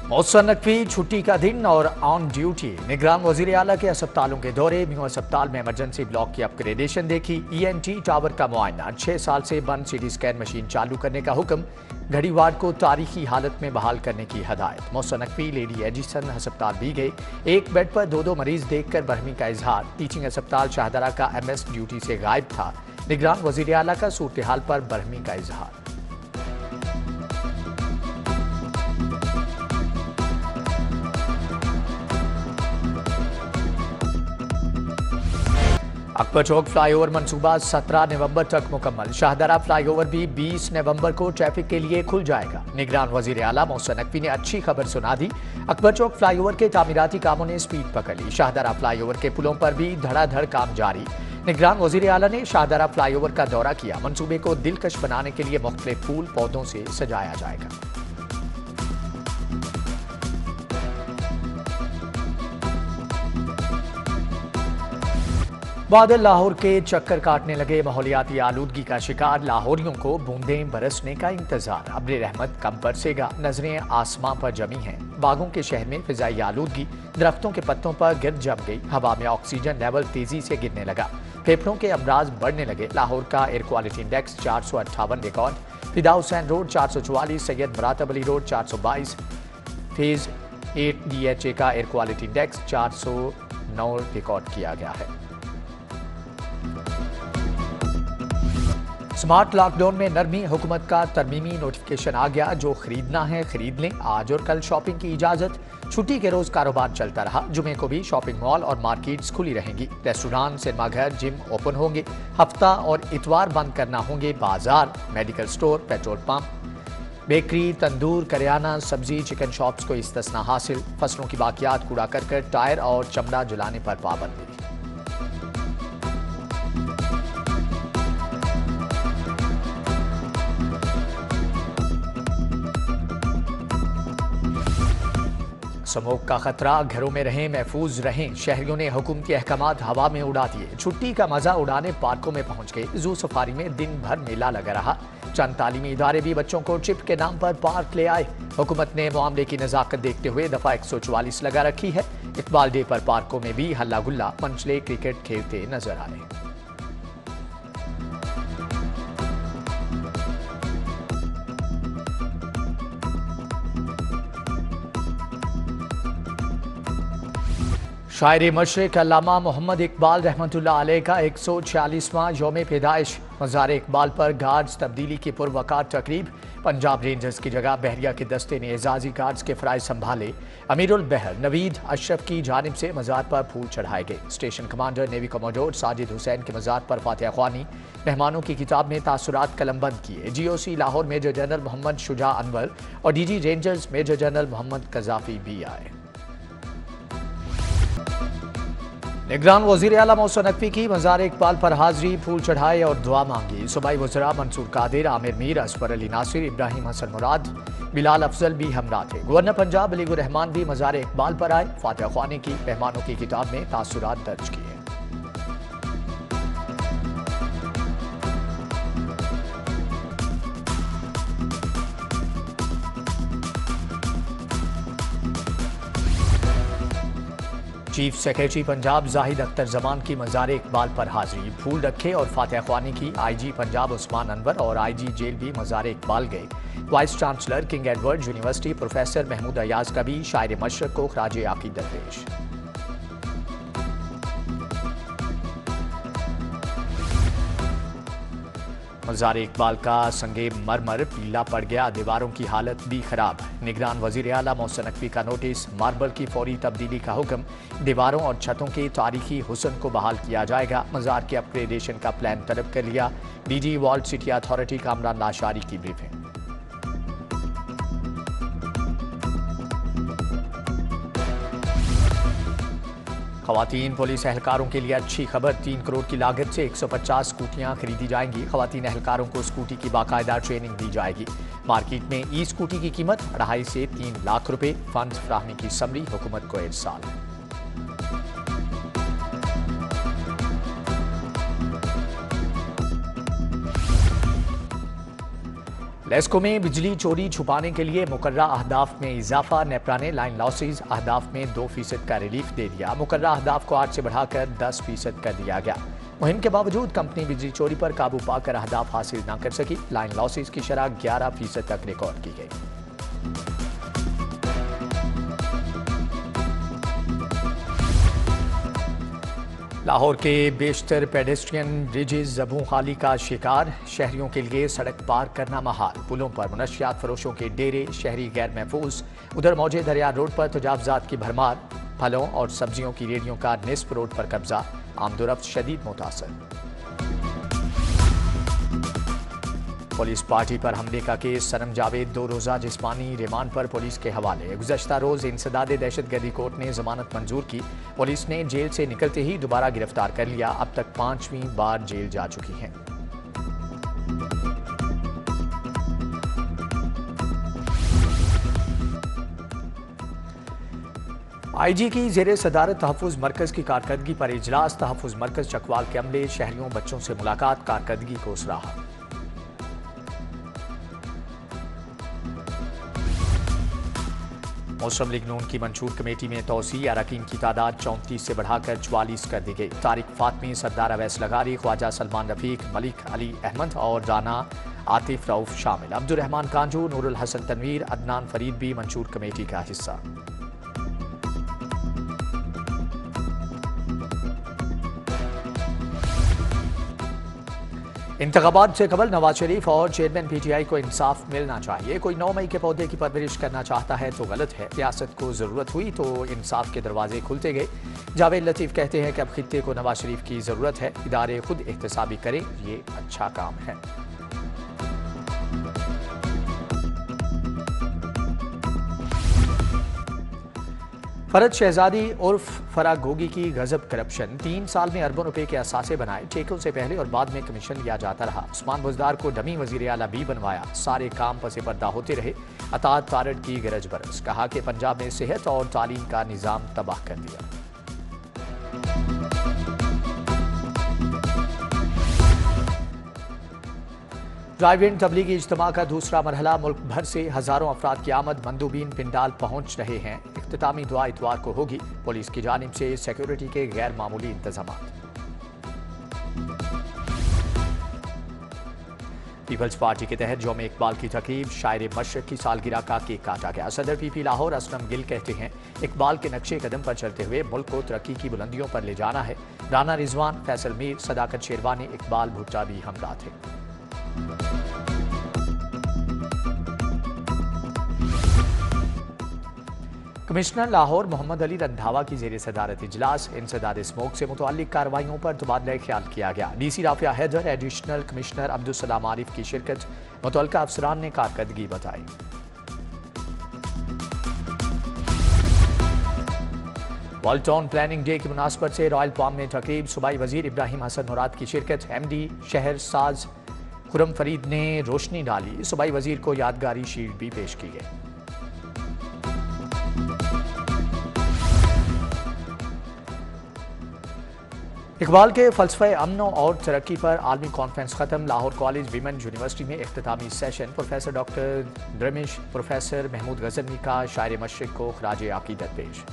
मौसम नकवी छुट्टी का दिन और ऑन ड्यूटी। निगरान वजीर आला के अस्पतालों के दौरे। म्यू अस्पताल में इमरजेंसी ब्लॉक की अपग्रेडेशन देखी। ENT टावर का मुआयना। 6 साल से बंद CT स्कैन मशीन चालू करने का हुक्म। घड़ी वार्ड को तारीखी हालत में बहाल करने की हदायत। मौसम नकवी लेडी एडिसन अस्पताल भी गए। एक बेड पर 2-2 मरीज देखकर बरहमी का इजहार। टीचिंग अस्पताल शाहदरा का MS ड्यूटी से गायब था। निगरान वजीर आला का सूरत हाल पर बरहमी का इजहार। अकबर चौक फ्लाईओवर मंसूबा 17 नवंबर तक मुकम्मल। शाहदरा फ्लाईओवर भी 20 नवंबर को ट्रैफिक के लिए खुल जाएगा। निगरान वजीर आला मौसम नकवी ने अच्छी खबर सुना दी। अकबर चौक फ्लाईओवर के तामीराती कामों ने स्पीड पकड़ ली। शाहदरा फ्लाईओवर के पुलों पर भी धड़ाधड़ काम जारी। निगरान वजीर आला ने शाहदरा फ्लाईओवर का दौरा किया। मंसूबे को दिलकश बनाने के लिए मुख्तलिफ फूल पौधों से सजाया जाएगा। बादल लाहौर के चक्कर काटने लगे। माहौलियाती आलूदगी का शिकार लाहौरियों को बूंदें बरसने का इंतजार। अब्र रहमत कब बरसेगा, नजरें आसमां पर जमी हैं। बागों के शहर में फिजाई आलूदगी। दरख्तों के पत्तों पर गिर जम गई। हवा में ऑक्सीजन लेवल तेजी से गिरने लगा। फेफड़ों के अमराज बढ़ने लगे। लाहौर का air quality index 458 record. Fida Hussain road 444, Syed Maratab Ali road 422। Phase 8 DHA का एयर क्वालिटी इंडेक्स 409 रिकॉर्ड किया गया है। स्मार्ट लॉकडाउन में नरमी। हुकूमत का तरमीमी नोटिफिकेशन आ गया। जो खरीदना है खरीद लें। आज और कल शॉपिंग की इजाजत। छुट्टी के रोज कारोबार चलता रहा। जुमे को भी शॉपिंग मॉल और मार्केट्स खुली रहेंगी। रेस्टोरेंट, सिनेमाघर, जिम ओपन होंगे। हफ्ता और इतवार बंद करना होंगे बाजार, medical store, petrol pump, bakery, tandoor, करियाना, सब्जी, चिकन शॉप्स को इस्तिस्ना हासिल। फसलों की बाकियात, कूड़ा करकट, टायर और चमड़ा जलाने पर पाबंदी। स्मोक का खतरा, घरों में रहें, महफूज रहें। शहरियों ने हुकूमती अहकामात हवा में उड़ा दिए। छुट्टी का मजा उड़ाने पार्कों में पहुंच गए। जू सफारी में दिन भर मेला लगा रहा। चंद तालीमी इदारे भी बच्चों को ट्रिप के नाम पर पार्क ले आए। हुकूमत ने मामले की नजाकत देखते हुए दफा 144 लगा रखी है। इकबाल डे पर पार्कों में भी हल्ला गुल्ला। मंचले क्रिकेट खेलते नजर आए। शायर मशरिक अल्लामा मोहम्मद इकबाल रहमतुल्लाह अलैह का 146वां यौम पैदाइश। मज़ार इकबाल पर गार्ड्स तब्दीली की पुरवकार तकरीब। पंजाब रेंजर्स की जगह बहरिया के दस्ते ने एजाजी गार्ड्स के फ़राइज़ संभाले। अमीरुल बहर नवीद अशरफ की जानिब से मज़ार पर फूल चढ़ाए गए। Station commander navy commodore Sajid Hussain के मज़ार पर फातिहा ख्वानी। मेहमानों की किताब में तासुरात कलमबंद किए। GOC Lahore major general Mohammad Shuja Anwar और DG rangers major general Mohammad Qazafi भी आए। निगरान वजीर आला मौसम नकवी की मज़ार इकबाल पर हाजिरी, फूल चढ़ाए और दुआ मांगी। सूबाई वज़रा मंसूर कादिर, आमिर मीर, असफर अली नासिर, इब्राहिम हसन मुराद, बिलाल अफजल भी हमरा थे। गवर्नर पंजाब अली रहमान भी मज़ार इकबाल पर आए। फातिहा ख्वानी की। मेहमानों की किताब में तासुरात दर्ज किए। चीफ सेक्रेटरी पंजाब जाहिद अख्तर जमान की मज़ार इकबाल पर हाजिरी, फूल रखे और फातिहा ख्वानी की। IG पंजाब उस्मान अनवर और IG जेल भी मज़ार इकबाल गए। Vice chancellor King Edward university professor Mahmood Ayaz का भी शायर मशरक को खराज अकीदत पेश। मज़ार इकबाल का संगे मरमर पीला पड़ गया। दीवारों की हालत भी खराब। निगरान वजीर आला मौसम नकवी का नोटिस। मार्बल की फौरी तब्दीली का हुक्म। दीवारों और छतों के तारीखी हुस्न को बहाल किया जाएगा। मज़ार के अपग्रेडेशन का प्लान तलब कर लिया। DG walled city authority Kamran Lashari की ब्रीफिंग। खवातीन पुलिस एहलकारों के लिए अच्छी खबर। 3 करोड़ की लागत से 150 स्कूटियां खरीदी जाएंगी। खवातीन एहलकारों को स्कूटी की बाकायदा ट्रेनिंग दी जाएगी। मार्केट में स्कूटी की कीमत 2.5 से 3 लाख रुपए। फंड फराहमी की समरी हुकूमत को इरसाल। लेस्को में बिजली चोरी छुपाने के लिए मुकर्रा अहदाफ में इजाफा। नेपरा ने लाइन लॉसेज अहदाफ में 2% का रिलीफ दे दिया। मुकर्रा अहदाफ को 8 से बढ़ाकर 10% कर दिया गया। मुहिम के बावजूद कंपनी बिजली चोरी पर काबू पाकर अहदाफ हासिल न कर सकी। लाइन लॉसेज की शरह 11% तक रिकॉर्ड की गई। लाहौर के बेशतर पेडेस्ट्रियन ब्रिजेज ज़बूं खाली का शिकार। शहरियों के लिए सड़क पार करना महाल। पुलों पर मुनशियात फरोशों के डेरे, शहरी गैर महफूज। उधर मौजे दरिया रोड पर तजावजात की भरमार। फलों और सब्जियों की रेडियों का निस्फ रोड पर कब्जा। आमदोरफ्त शदीद मुतासर। पुलिस पार्टी पर हमले का केस। सनम जावेद 2 रोज़ा जिस्मानी रिमांड पर पुलिस के हवाले। गुज़श्ता रोज़ इंसदादे दहशतगर्दी कोर्ट ने जमानत मंजूर की। पुलिस ने जेल से निकलते ही दोबारा गिरफ्तार कर लिया। अब तक 5वीं बार जेल जा चुकी हैं। IG की ज़ेरे सदारत तहफ़्फ़ुज़ मरकज़ की कारकर्दगी पर इजलास। तहफ़्फ़ुज़ मरकज़ चकवाल के अमले, शहरियों, बच्चों से मुलाकात। कारकर्दगी को सराहा। मुस्लिम लीग नून की मंशूर कमेटी में तोसी। अरकान की तादाद 34 से बढ़ाकर 44 कर दी गई। तारिक फातमी, सरदार अवैस लगारी, ख्वाजा सलमान रफीक, मलिक अली अहमद और राना आतिफ रऊफ शामिल। अब्दुल रहमान कांजू, नूरुल हसन तनवीर, अदनान फरीद भी मंशूर कमेटी का हिस्सा। इंतखाबात से कबल नवाज शरीफ और चेयरमैन PTI को इंसाफ मिलना चाहिए। कोई 9 मई के पौधे की परवरिश करना चाहता है तो गलत है। रियासत को ज़रूरत हुई तो इंसाफ के दरवाजे खुलते गए। जावेद लतीफ़ कहते हैं कि अब खित्ते को नवाज शरीफ की ज़रूरत है। इदारे खुद एहतसाबी करें, ये अच्छा काम है। फरद शहजादी उर्फ फरा गोगी की गजब करप्शन। 3 साल में अरबों रुपए के असासे बनाए। ठेकों से पहले और बाद में कमीशन लिया जाता रहा। उस्मान बुज़दार को डमी वज़ीर आला भी बनवाया। सारे काम पसे पर्दा होते रहे। अतात तारड़ की गरज बरस। कहा कि पंजाब में सेहत और तालीम का निज़ाम तबाह कर दिया। ड्राइव इन तबलीगी इज्तिमा का दूसरा मरहला। मुल्क भर से हजारों अफराद की आमद। मंदूबीन पिंडाल पहुंच रहे हैं। इख्तितामी दुआ इतवार को होगी। पुलिस की जानिब से सिक्योरिटी के गैर मामूली इंतजाम। पीपल्स पार्टी के तहत यौम इकबाल की तकरीब। शायर मशरक की सालगिरह का केक काटा गया। सदर PP लाहौर असलम गिल कहते हैं इकबाल के नक्शे कदम पर चलते हुए मुल्क को तरक्की की बुलंदियों पर ले जाना है। राना रिजवान, फैसल मीर, सदाकत शेरवानी, इकबाल भुट्टा भी हमराह थे। कमिश्नर लाहौर मोहम्मद अली रंधावा की ज़ेरे सदारत इजलास। इंसदाद स्मोक से मुतअल्लिक़ कार्रवाइयों पर तबादला ख्याल किया गया। DC Rafia Haider, additional commissioner Abdul Salam Arif की शिरकत। मुतल्लिक़ा अफसरान ने कारकर्दगी बताई। वर्ल्ड टाउन प्लानिंग डे की मुनासबत से रॉयल पाम में तकरीब। सूबाई वजीर इब्राहिम हसन मुराद की शिरकत। MD शहर साज खुरम फरीद ने रोशनी डाली। सूबाई वजीर को यादगारी शील्ड भी पेश की गई। इकबाल के फ़लसफ़े अमन और तरक्की पर आलमी कॉन्फ्रेंस ख़त्म। लाहौर कॉलेज विमेन यूनिवर्सिटी में इख्तितामी सेशन। प्रोफेसर डॉक्टर द्रमिश, प्रोफेसर महमूद गजनवी का शायर मशरिक़ को ख़राज अक़ीदत पेश।